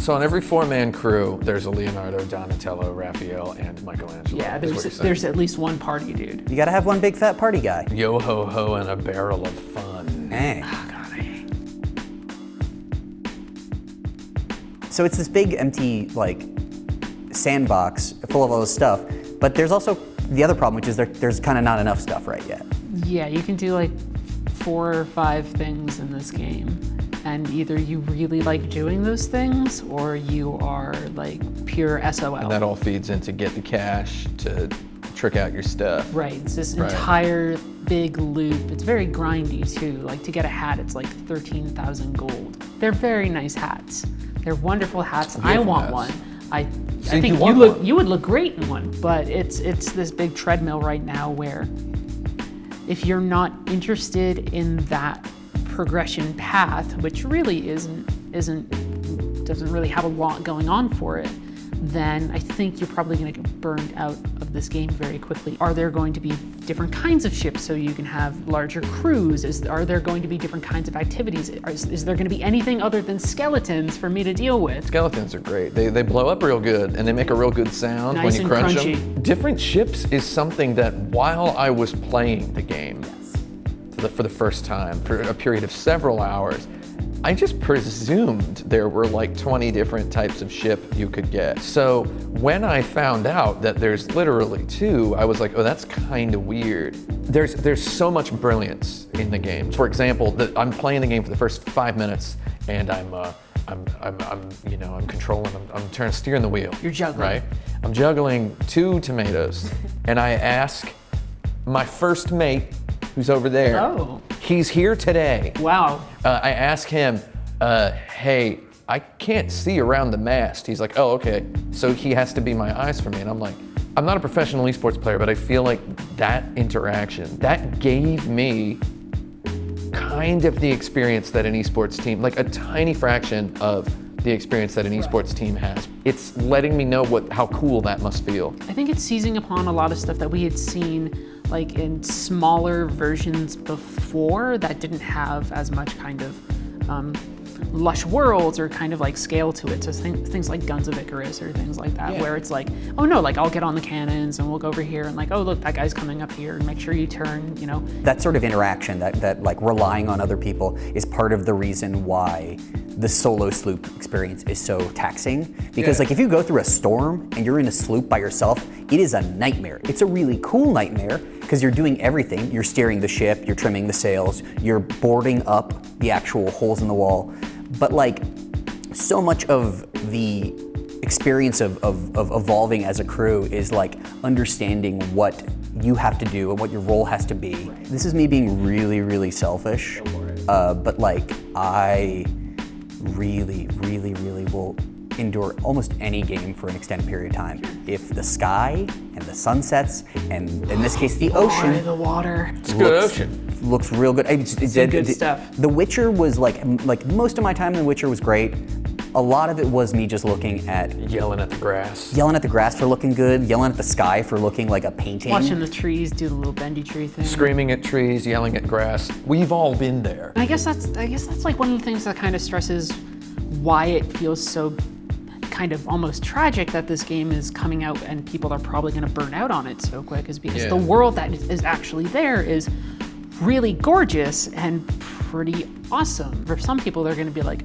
So on every 4-man crew, there's a Leonardo, Donatello, Raphael, and Michelangelo. Yeah, there's at least one party dude. You gotta have one big fat party guy. Yo ho ho and a barrel of fun. Hey. Oh, God, I hate. So it's this big empty like sandbox full of all this stuff, but there's also the other problem, which is there's kind of not enough stuff right yet. Yeah, you can do like 4 or 5 things in this game. And either you really like doing those things or you are like pure SOL. And that all feeds into get the cash to trick out your stuff. Right, it's this entire big loop. It's very grindy too. Like to get a hat, it's like 13,000 gold. They're very nice hats. They're wonderful hats. I want one. I think you would look great in one, but it's this big treadmill right now where if you're not interested in that progression path, which really doesn't really have a lot going on for it, then I think you're probably going to get burned out of this game very quickly. Are there going to be different kinds of ships so you can have larger crews? Are there going to be different kinds of activities? Is there going to be anything other than skeletons for me to deal with? Skeletons are great. They blow up real good and they make a real good sound Nice when you and crunch crunchy. them. Different ships is something that while I was playing the game for the first time for a period of several hours, I just presumed there were like 20 different types of ship you could get. So when I found out that there's literally 2, I was like, oh, that's kind of weird. There's so much brilliance in the game. For example, I'm playing the game for the first 5 minutes and I'm controlling, I'm steering the wheel. You're juggling. Right? I'm juggling 2 tomatoes and I ask my first mate, who's over there. Oh. He's here today. Wow. I ask him, hey, I can't see around the mast. He's like, oh, okay. So he has to be my eyes for me. And I'm like, I'm not a professional esports player, but I feel like that interaction, that gave me kind of the experience that an esports team, like a tiny fraction of the experience that an esports team has. It's letting me know how cool that must feel. I think it's seizing upon a lot of stuff that we had seen like in smaller versions before that didn't have as much kind of lush worlds or kind of like scale to it. So things like Guns of Icarus or things like that, where it's like, oh no, like I'll get on the cannons and we'll go over here and like, oh look, that guy's coming up here and make sure you turn, you know. That sort of interaction, that like relying on other people is part of the reason why the solo sloop experience is so taxing. Because like if you go through a storm and you're in a sloop by yourself, it is a nightmare. It's a really cool nightmare because you're doing everything. You're steering the ship, you're trimming the sails, you're boarding up the actual holes in the wall. But like so much of the experience of evolving as a crew is like understanding what you have to do and what your role has to be. This is me being really, really selfish, but like I really will endure almost any game for an extended period of time if the sky and the sunsets and in this case the ocean, the water, It's a good ocean. looks real good. It's good stuff. The Witcher was like most of my time in The Witcher was great. A lot of it was me just looking at Yelling at the grass. for looking good, yelling at the sky for looking like a painting. watching the trees do the little bendy tree thing. Screaming at trees, yelling at grass. We've all been there. And I guess that's like one of the things that kind of stresses why it feels so kind of almost tragic that this game is coming out and people are probably going to burn out on it so quick, is because the world that is actually there is really gorgeous and pretty awesome. For some people, they're going to be like,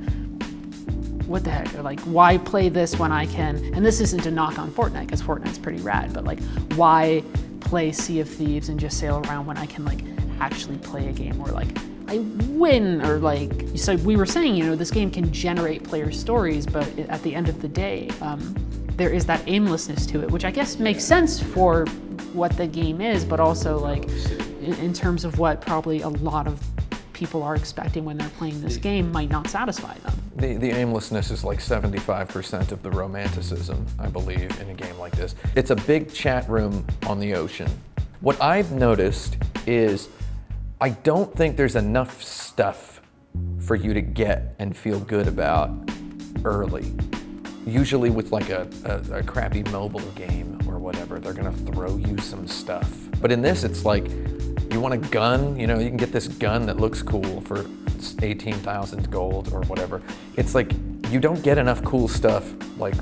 what the heck? Or like, why play this when I can? And this isn't a knock on Fortnite, because Fortnite's pretty rad, but like, why play Sea of Thieves and just sail around when I can like actually play a game where like I win? Or like, so we were saying, you know, this game can generate player stories, but at the end of the day, there is that aimlessness to it, which I guess makes sense for what the game is, but also like in terms of what probably a lot of people are expecting when they're playing this game might not satisfy them. The aimlessness is like 75% of the romanticism, I believe, in a game like this. It's a big chat room on the ocean. What I've noticed is I don't think there's enough stuff for you to get and feel good about early. Usually with like a crappy mobile game or whatever, they're gonna throw you some stuff. But in this, it's like, you want a gun? You know, you can get this gun that looks cool for 18,000 gold or whatever. It's like, you don't get enough cool stuff like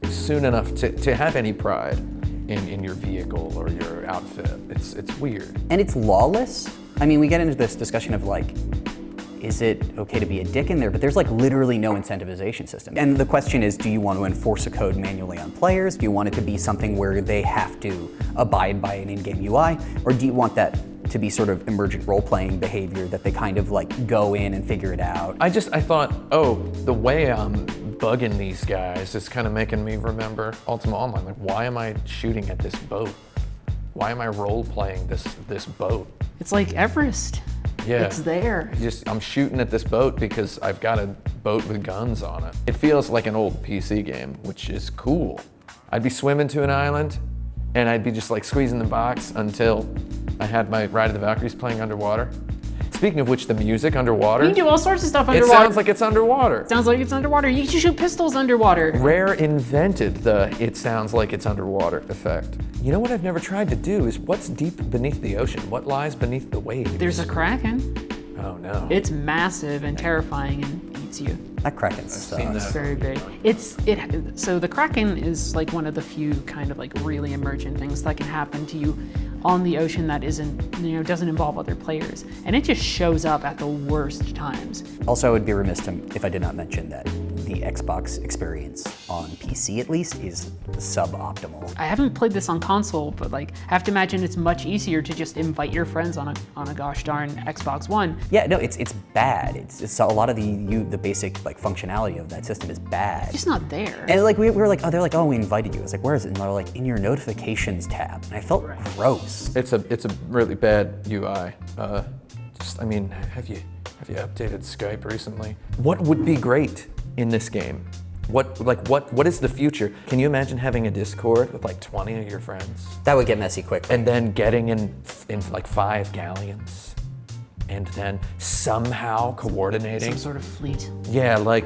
soon enough to have any pride in your vehicle or your outfit. It's weird. And it's lawless. I mean, we get into this discussion of like, is it okay to be a dick in there? But there's like literally no incentivization system. And the question is, do you want to enforce a code manually on players? Do you want it to be something where they have to abide by an in-game UI? Or do you want that to be sort of emergent role-playing behavior that they kind of like go in and figure it out? I thought, oh, the way I'm bugging these guys is kind of making me remember Ultima Online. Like, why am I shooting at this boat? Why am I role-playing this boat? It's like Everest. Yeah. It's there. I'm shooting at this boat because I've got a boat with guns on it. It feels like an old PC game, which is cool. I'd be swimming to an island, and I'd be just like squeezing the box until I had my Ride of the Valkyries playing underwater. Speaking of which, the music underwater. You can do all sorts of stuff underwater. It sounds like it's underwater. Sounds like it's underwater. You can shoot pistols underwater. Rare invented the "it sounds like it's underwater" effect. You know what I've never tried to do is what's deep beneath the ocean? What lies beneath the waves? There's a kraken. Oh no. It's massive and terrifying and eats you. That kraken sucks. It's very big. So the kraken is like one of the few kind of like really emergent things that can happen to you on the ocean that doesn't involve other players, and it just shows up at the worst times. Also, I would be remiss if I did not mention that the Xbox experience on PC at least is suboptimal. I haven't played this on console, but like I have to imagine it's much easier to just invite your friends on a gosh darn Xbox One. Yeah, no, it's bad. It's a lot of the basic like functionality of that system is bad. It's just not there. And like we were like, oh, they're like, oh, we invited you. I was like, where is it? And they're like, in your notifications tab. And I felt gross. It's a really bad UI. Have you updated Skype recently? What would be great in this game? What is the future? Can you imagine having a Discord with like 20 of your friends? That would get messy quickly. And then getting in like 5 galleons, and then somehow coordinating. Some sort of fleet. Yeah, I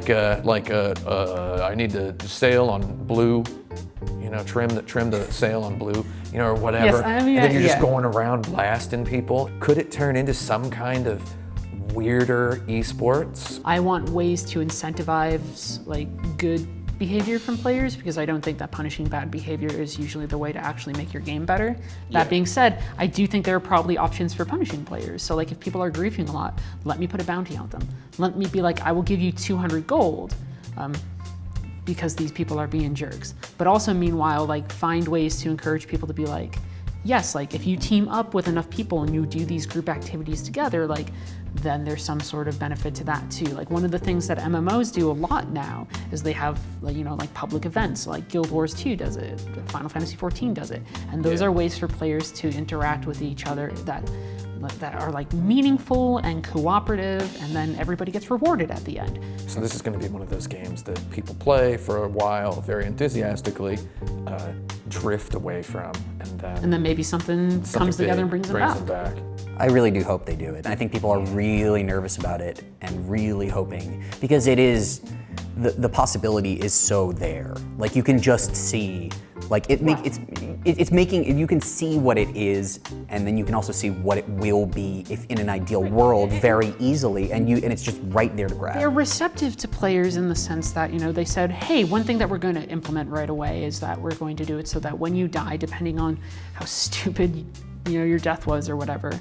need to sail on blue. Trim the sail on blue, or whatever. Yes, I mean, and then you're just yeah. going around blasting people. Could it turn into some kind of weirder esports? I want ways to incentivize like good behavior from players, because I don't think that punishing bad behavior is usually the way to actually make your game better. That being said, I do think there are probably options for punishing players. So like if people are griefing a lot, let me put a bounty on them. Let me be like, I will give you 200 gold. Because these people are being jerks. But also meanwhile, like find ways to encourage people to be like, yes, like if you team up with enough people and you do these group activities together, like then there's some sort of benefit to that too. Like one of the things that MMOs do a lot now is they have like public events, like Guild Wars 2 does it, Final Fantasy 14 does it. And those are ways for players to interact with each other that are like meaningful and cooperative, and then everybody gets rewarded at the end. So this is going to be one of those games that people play for a while very enthusiastically, drift away from, and then maybe something comes together and brings them back. I really do hope they do it. I think people are really nervous about it and really hoping, because it is, the possibility is so there. Like you can just see, like it's making, you can see what it is, and then you can also see what it will be if in an ideal world very easily, and it's just right there to grab. They're receptive to players in the sense that, they said, hey, one thing that we're going to implement right away is that we're going to do it so that when you die, depending on how stupid your death was or whatever,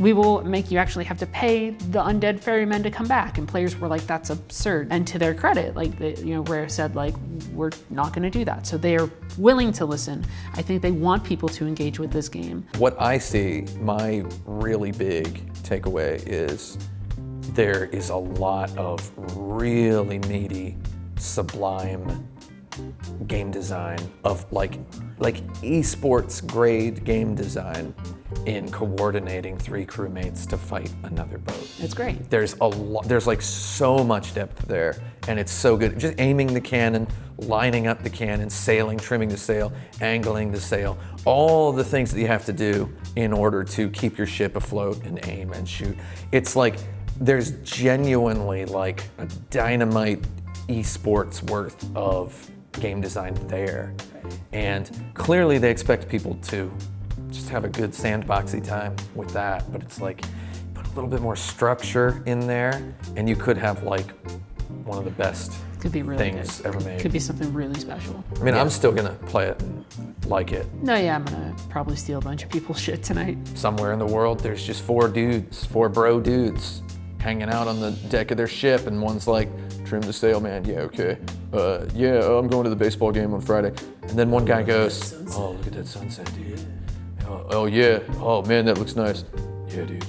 we will make you actually have to pay the undead ferrymen to come back. And players were like, that's absurd. And to their credit, like Rare said, like, we're not going to do that. So they are willing to listen. I think they want people to engage with this game. What I see, my really big takeaway is there is a lot of really meaty, sublime game design of like esports grade game design in coordinating 3 crewmates to fight another boat. It's great. There's like so much depth there, and it's so good. Just aiming the cannon, lining up the cannon, sailing, trimming the sail, angling the sail, all the things that you have to do in order to keep your ship afloat and aim and shoot. It's like there's genuinely like a dynamite esports worth of game design there, and clearly they expect people to just have a good sandboxy time with that, but it's like put a little bit more structure in there and you could have like one of the best Could be really things good. ever made. Could be something really special. I mean, I'm still gonna play it and like it. No, yeah, I'm gonna probably steal a bunch of people's shit tonight. Somewhere in the world, there's just 4 bro dudes, hanging out on the deck of their ship, and one's like, trim the sail, man. Yeah, okay. I'm going to the baseball game on Friday. And then one guy goes, oh, look at that sunset, dude. Oh yeah. Oh man, that looks nice. Yeah, dude.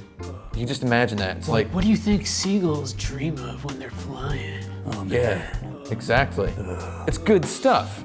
You can just imagine that. It's like, What do you think seagulls dream of when they're flying? yeah, exactly. It's good stuff.